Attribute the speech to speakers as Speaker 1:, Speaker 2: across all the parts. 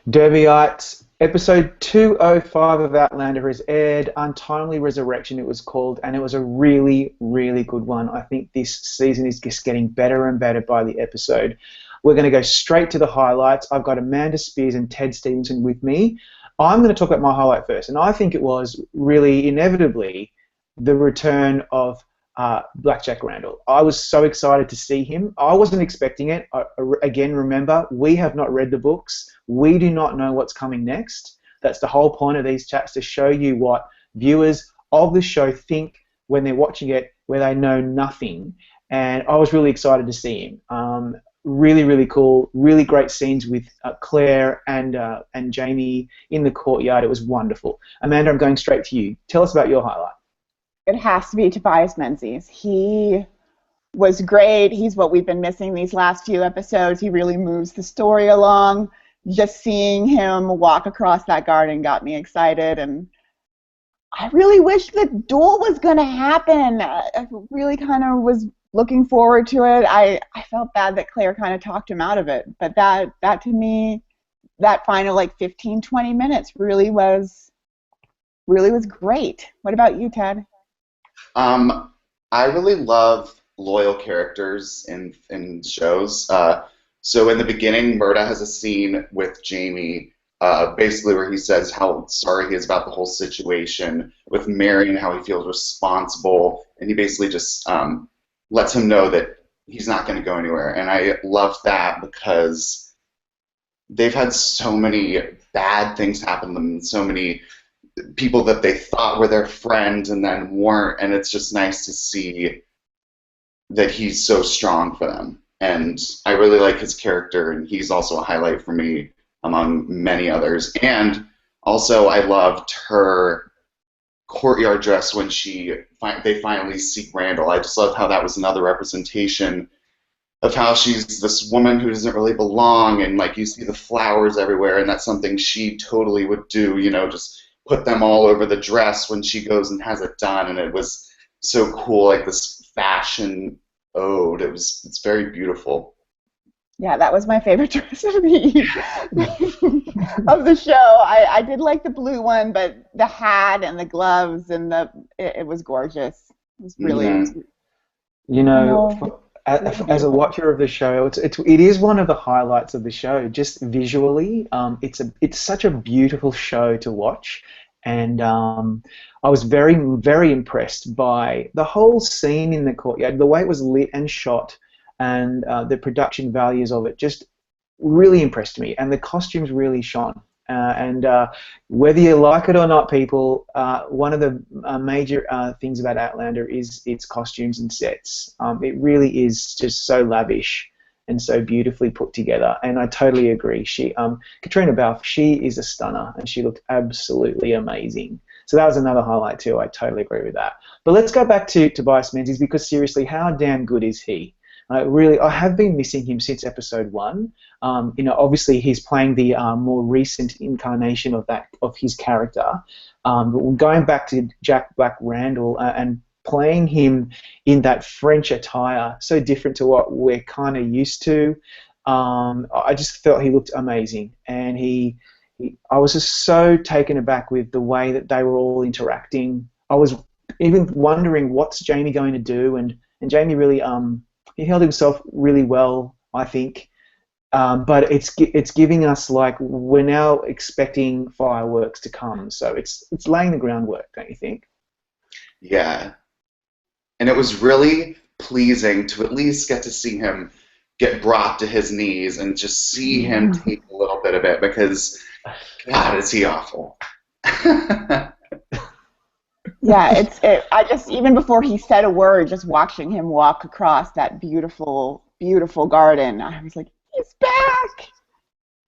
Speaker 1: Derbyites, episode 205 of Outlander has aired. Untimely Resurrection, it was called, and it was a really, really good one. I think this season is just getting better and better by the episode. We're going to go straight to the highlights. I've got Amanda Spears and Ted Stevenson with me. I'm going to talk about my highlight first, and I think it was really inevitably the return of Blackjack Randall. I was so excited to see him. I wasn't expecting it. Again, remember, we have not read the books. We do not know what's coming next. That's the whole point of these chats, to show you what viewers of the show think when they're watching it, where they know nothing. And I was really excited to see him. Really, really cool. Really great scenes with Claire and Jamie in the courtyard. It was wonderful. Amanda, I'm going straight to you. Tell us about your highlight.
Speaker 2: It has to be Tobias Menzies. He was great. He's what we've been missing these last few episodes. He really moves the story along. Just seeing him walk across that garden got me excited, and I really wish the duel was going to happen. I really kind of was looking forward to it. I felt bad that Claire kind of talked him out of it, but that to me, that final like 15, 20 minutes really was great. What about you, Ted?
Speaker 3: I really love loyal characters in shows. So in the beginning, Murda has a scene with Jamie, basically where he says how sorry he is about the whole situation with Marion, how he feels responsible, and he basically just lets him know that he's not going to go anywhere. And I love that because they've had so many bad things happen to them, so many people that they thought were their friends and then weren't, and it's just nice to see that he's so strong for them. And I really like his character, and he's also a highlight for me among many others. And also I loved her courtyard dress when they finally see Randall. I just loved how that was another representation of how she's this woman who doesn't really belong, and like you see the flowers everywhere, and that's something she totally would do, you know, just put them all over the dress when she goes and has it done, and it was so cool, like this fashion ode. It's very beautiful.
Speaker 2: Yeah, that was my favorite dress of the of the show. I did like the blue one, but the hat and the gloves and it was gorgeous. It was really.
Speaker 3: Mm-hmm.
Speaker 1: You know, as a watcher of the show, it is one of the highlights of the show. Just visually, it's such a beautiful show to watch, and I was very, very impressed by the whole scene in the courtyard, the way it was lit and shot, and the production values of it just really impressed me, and the costumes really shone. And whether you like it or not, people, one of the major things about Outlander is its costumes and sets. It really is just so lavish and so beautifully put together, and I totally agree. Katrina Balfe, she is a stunner, and she looked absolutely amazing. So that was another highlight too. I totally agree with that. But let's go back to Tobias Menzies, because seriously, how damn good is he? I have been missing him since episode 1. You know, obviously he's playing the more recent incarnation of his character. But going back to Jack Black Randall and playing him in that French attire, so different to what we're kind of used to. I just felt he looked amazing, and I was just so taken aback with the way that they were all interacting. I was even wondering what's Jamie going to do, and Jamie really he held himself really well, I think. But it's giving us, like, we're now expecting fireworks to come, so it's laying the groundwork, don't you think?
Speaker 3: Yeah. And it was really pleasing to at least get to see him get brought to his knees and just see him take a little bit of it, because, God, is he awful.
Speaker 2: Yeah, I just, even before he said a word, just watching him walk across that beautiful, beautiful garden, I was like, he's back!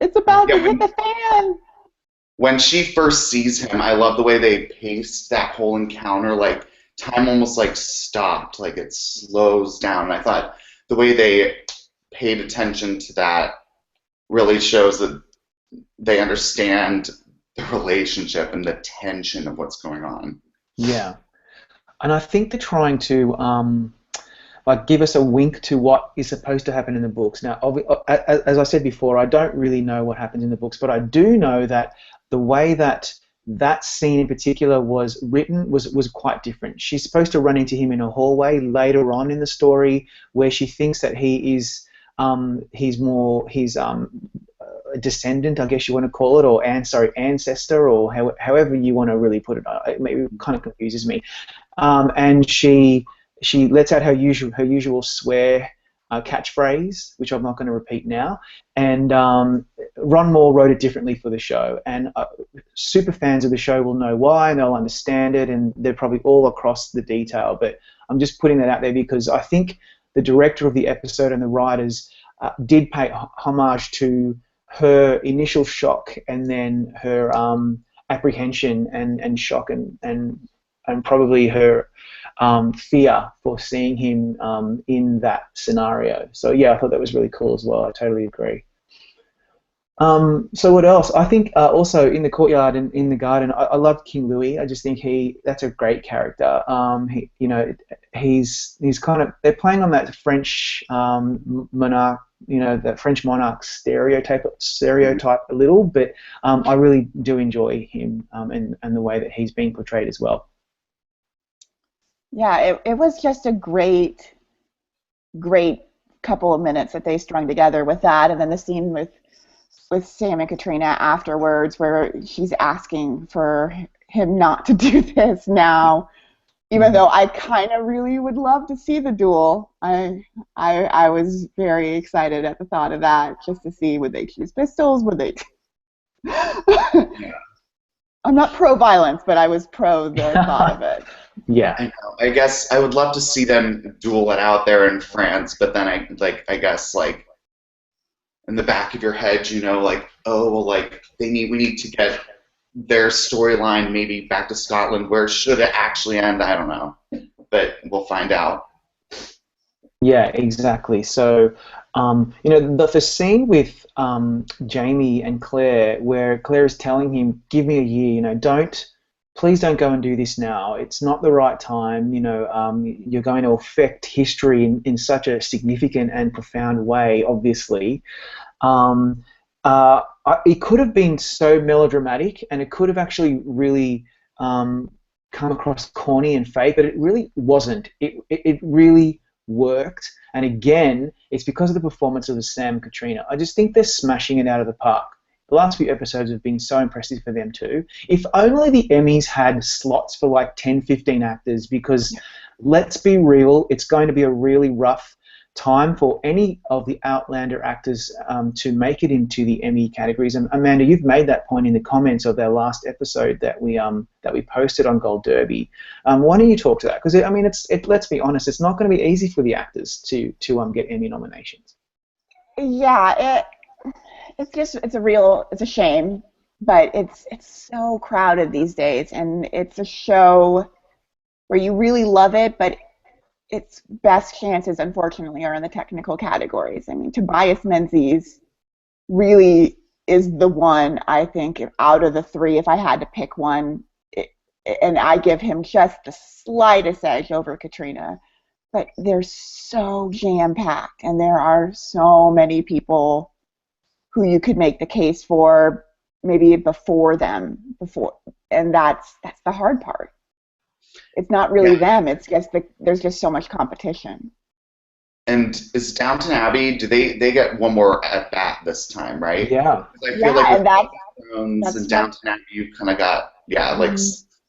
Speaker 2: It's about to hit the fan!
Speaker 3: When she first sees him, I love the way they paced that whole encounter. Like, time almost like stopped, like it slows down. And I thought the way they paid attention to that really shows that they understand the relationship and the tension of what's going on.
Speaker 1: Yeah, and I think they're trying to like give us a wink to what is supposed to happen in the books. Now, as I said before, I don't really know what happens in the books, but I do know that the way that that scene in particular was written was quite different. She's supposed to run into him in a hallway later on in the story, where she thinks that he's a descendant, I guess you want to call it, or ancestor, or however you want to really put it. It kind of confuses me. And she lets out her usual swear catchphrase, which I'm not going to repeat now. And Ron Moore wrote it differently for the show, and super fans of the show will know why, and they'll understand it, and they're probably all across the detail. But I'm just putting that out there because I think the director of the episode and the writers did pay homage to her initial shock, and then her apprehension and shock, and probably her fear for seeing him in that scenario. So yeah, I thought that was really cool as well. I totally agree. So what else? I think also in the courtyard and in the garden, I love King Louis. I just think that's a great character. He's kind of, they're playing on that French monarch, that French monarch stereotype a little, but I really do enjoy him and the way that he's being portrayed as well.
Speaker 2: Yeah, it was just a great couple of minutes that they strung together with that, and then the scene with Sam and Katrina afterwards, where she's asking for him not to do this now, even though I kind of really would love to see the duel. I was very excited at the thought of that, just to see, would they choose pistols, would they... I'm not pro-violence, but I was pro the thought of it.
Speaker 1: Yeah.
Speaker 3: I know. I guess I would love to see them duel it out there in France, but then I guess in the back of your head, we need to get their storyline maybe back to Scotland. Where should it actually end? I don't know, but we'll find out.
Speaker 1: Yeah, exactly. So, the scene with Jamie and Claire, where Claire is telling him, "Give me a year. Please don't go and do this now. It's not the right time. You're going to affect history in such a significant and profound way. Obviously, it could have been so melodramatic, and it could have actually really come across corny and fake, but it really wasn't. It really worked, and again, it's because of the performance of the Sam and Katrina. I just think they're smashing it out of the park. The last few episodes have been so impressive for them too. If only the Emmys had slots for 10, 15 actors, because let's be real, it's going to be a really rough time for any of the Outlander actors to make it into the Emmy categories. And Amanda, you've made that point in the comments of their last episode that we posted on Gold Derby. Why don't you talk to that? Because let's be honest, it's not going to be easy for the actors to get Emmy nominations.
Speaker 2: Yeah, it's a shame, but it's so crowded these days, and it's a show where you really love it, but its best chances, unfortunately, are in the technical categories. I mean, Tobias Menzies really is the one, I think, out of the three, if I had to pick one, and I give him just the slightest edge over Katrina. But they're so jam-packed, and there are so many people who you could make the case for maybe before them, and that's the hard part. It's not really them. It's just there's just so much competition.
Speaker 3: And is Downton Abbey? Do they get one more at bat this time, right?
Speaker 1: Yeah.
Speaker 3: I feel like with Game of Thrones and Downton Abbey, you kind of got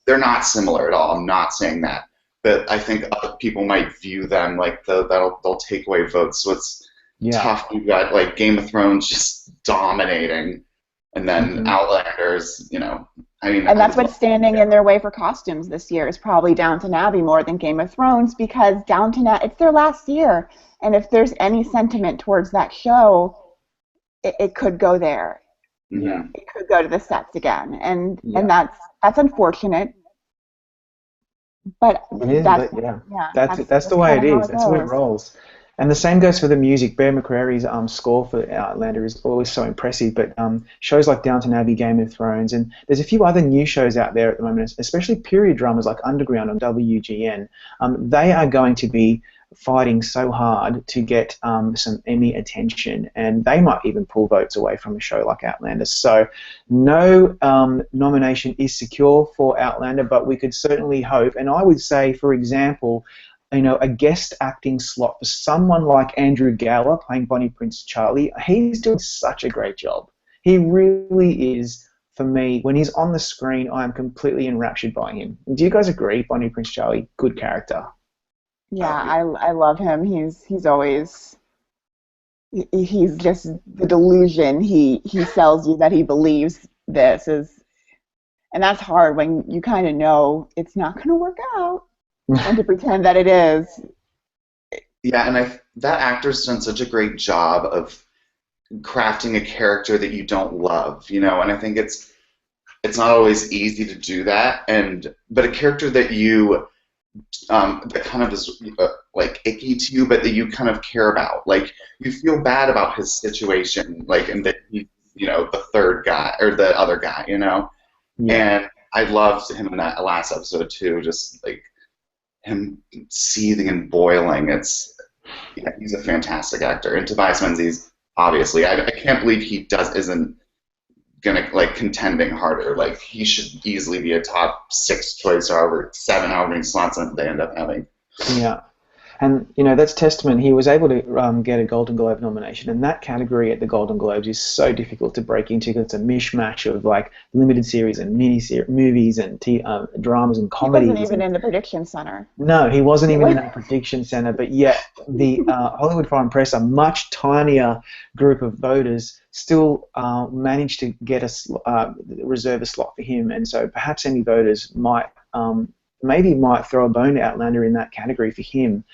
Speaker 3: they're not similar at all. I'm not saying that, but I think other people might view them like they'll take away votes. So it's tough. You've got Game of Thrones just dominating, and then Outlanders.
Speaker 2: And that's what's standing in their way for costumes this year is probably Downton Abbey more than Game of Thrones, because it's their last year, and if there's any sentiment towards that show, it could go there.
Speaker 1: Yeah.
Speaker 2: It could go to the sets again, and that's unfortunate. But that's
Speaker 1: the way it is. That's the way it rolls. And the same goes for the music. Bear McCreary's score for Outlander is always so impressive, but shows like Downton Abbey, Game of Thrones, and there's a few other new shows out there at the moment, especially period dramas like Underground on WGN. They are going to be fighting so hard to get some Emmy attention, and they might even pull votes away from a show like Outlander. So no nomination is secure for Outlander, but we could certainly hope. And I would say, for example, a guest acting slot for someone like Andrew Gower playing Bonnie Prince Charlie. He's doing such a great job. He really is. For me, when he's on the screen, I am completely enraptured by him. Do you guys agree, Bonnie Prince Charlie? Good character.
Speaker 2: Yeah, I love him. He's always he's just the delusion. He sells you that he believes this is, and that's hard when you kind of know it's not going to work out, and to pretend that it is.
Speaker 3: Yeah, and that actor's done such a great job of crafting a character that you don't love, and I think it's not always easy to do that, but a character that you that kind of is like icky to you, but that you kind of care about, like you feel bad about his situation, like, and that he's the third guy or the other guy,
Speaker 1: Yeah.
Speaker 3: And I loved him in that last episode too, just like him seething and boiling. He's a fantastic actor, and Tobias Menzies. Obviously, I can't believe he isn't gonna contending harder. Like he should easily be a top 6 choice, or 7, however many slots they end up having.
Speaker 1: Yeah, and that's testament. He was able to get a Golden Globe nomination, and that category at the Golden Globes is so difficult to break into because it's a mishmash of limited series and movies and dramas and comedies.
Speaker 2: He wasn't even in the prediction center.
Speaker 1: No, he wasn't even in that prediction center, but yet the Hollywood Foreign Press, a much tinier group of voters, still managed to get reserve a slot for him, and so perhaps any voters might throw a bone to Outlander in that category for him.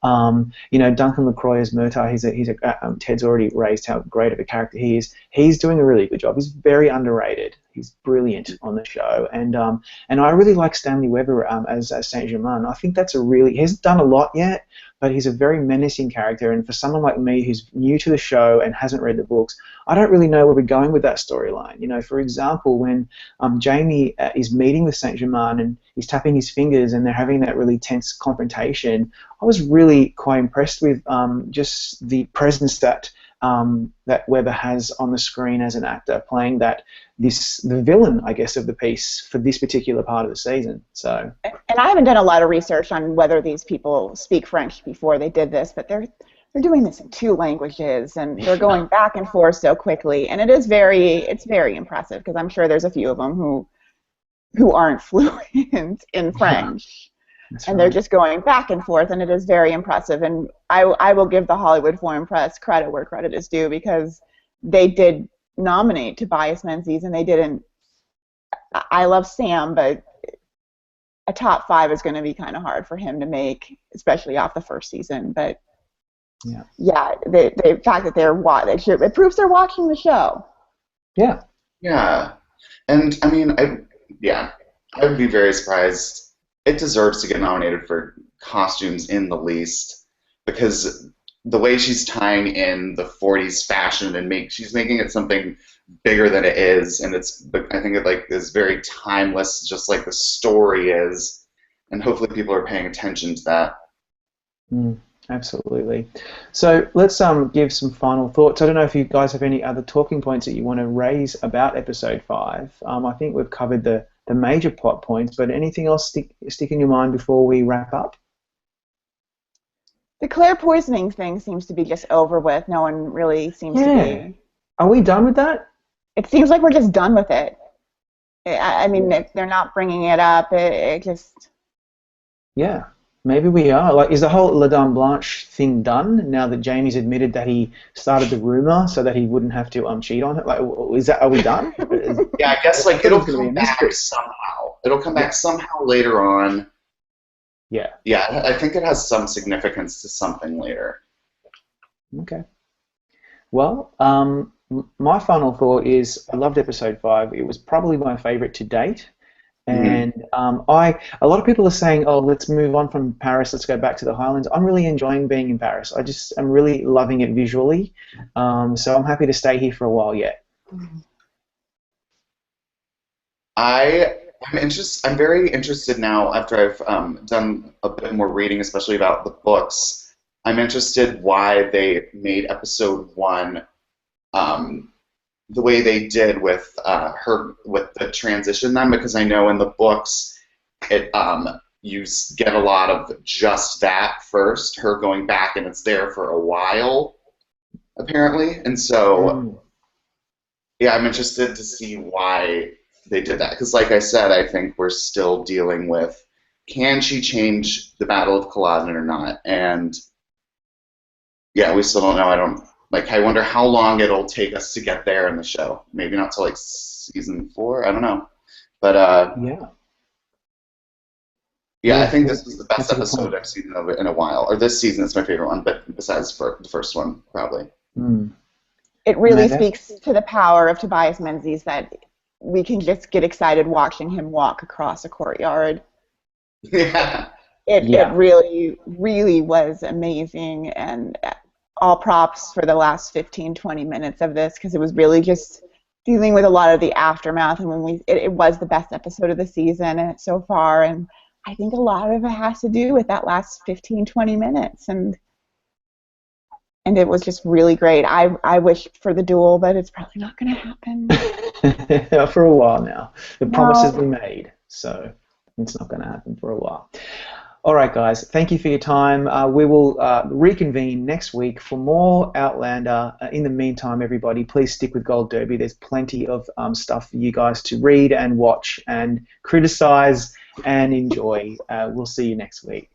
Speaker 1: Duncan LaCroix as Murtaugh, Ted's already raised how great of a character he is. He's doing a really good job. He's very underrated. He's brilliant on the show, and I really like Stanley Weber as Saint-Germain. I think he hasn't done a lot yet, but he's a very menacing character, and for someone like me who's new to the show and hasn't read the books, I don't really know where we're going with that storyline. For example, when Jamie is meeting with Saint-Germain and he's tapping his fingers and they're having that really tense confrontation, I was really quite impressed with just the presence that Weber has on the screen as an actor, playing the villain, I guess, of the piece for this particular part of the season. So.
Speaker 2: And I haven't done a lot of research on whether these people speak French before they did this, but they're doing this in 2 languages, and they're going back and forth so quickly, and it's very impressive, because I'm sure there's a few of them who aren't fluent in French.
Speaker 1: That's
Speaker 2: and
Speaker 1: right.
Speaker 2: They're just going back and forth, and it is very impressive. And I will give the Hollywood Foreign Press credit where credit is due, because they did nominate Tobias Menzies, and they didn't. I love Sam, but a top 5 is going to be kind of hard for him to make, especially off the first season. But yeah, the fact that it proves they're watching the show.
Speaker 1: Yeah.
Speaker 3: Yeah, and I mean, I would be very surprised. It deserves to get nominated for costumes in the least, because the way she's tying in the 40s fashion and she's making it something bigger than it is, and I think it is very timeless, just like the story is, and hopefully people are paying attention to that.
Speaker 1: Absolutely. So let's give some final thoughts. I don't know if you guys have any other talking points that you want to raise about episode 5. I think we've covered the major plot points, but anything else stick in your mind before we wrap up?
Speaker 2: The Claire poisoning thing seems to be just over with. No one really seems to be.
Speaker 1: Are we done with that?
Speaker 2: It seems like we're just done with it. I mean, if they're not bringing it up, it just...
Speaker 1: Yeah, maybe we are. Is the whole La Dame Blanche thing done now that Jamie's admitted that he started the rumor so that he wouldn't have to cheat on her? Are we done?
Speaker 3: Yeah, I guess it'll come back somehow. It'll come back somehow later on.
Speaker 1: Yeah.
Speaker 3: Yeah, I think it has some significance to something later.
Speaker 1: Okay. Well, my final thought is I loved episode 5. It was probably my favorite to date. And a lot of people are saying, oh, let's move on from Paris, let's go back to the Highlands. I'm really enjoying being in Paris. I'm really loving it visually. So I'm happy to stay here for a while yet.
Speaker 3: I'm very interested now, after I've done a bit more reading, especially about the books, I'm interested why they made episode 1 the way they did with her with the transition then, because I know in the books it you get a lot of just that first, her going back, and it's there for a while apparently, and so yeah, I'm interested to see why they did that, because like I said, I think we're still dealing with, can she change the Battle of Culloden or not, and yeah, we still don't know. I wonder how long it'll take us to get there in the show. Maybe not till like season 4. I don't know. But yeah, I think this was the best episode I've seen in a while. Or this season is my favorite one, but besides for the first one, probably.
Speaker 2: It really speaks to the power of Tobias Menzies that we can just get excited watching him walk across a courtyard.
Speaker 3: Yeah.
Speaker 2: It really, really was amazing, and all props for the last 15, 20 minutes of this, because it was really just dealing with a lot of the aftermath, and it was the best episode of the season so far, and I think a lot of it has to do with that last 15, 20 minutes, and it was just really great. I wish for the duel, but it's probably not going to happen.
Speaker 1: For a while now. The promise has been made, so it's not going to happen for a while. All right, guys, thank you for your time. We will reconvene next week for more Outlander. In the meantime, everybody, please stick with Gold Derby. There's plenty of stuff for you guys to read and watch and criticize and enjoy. We'll see you next week.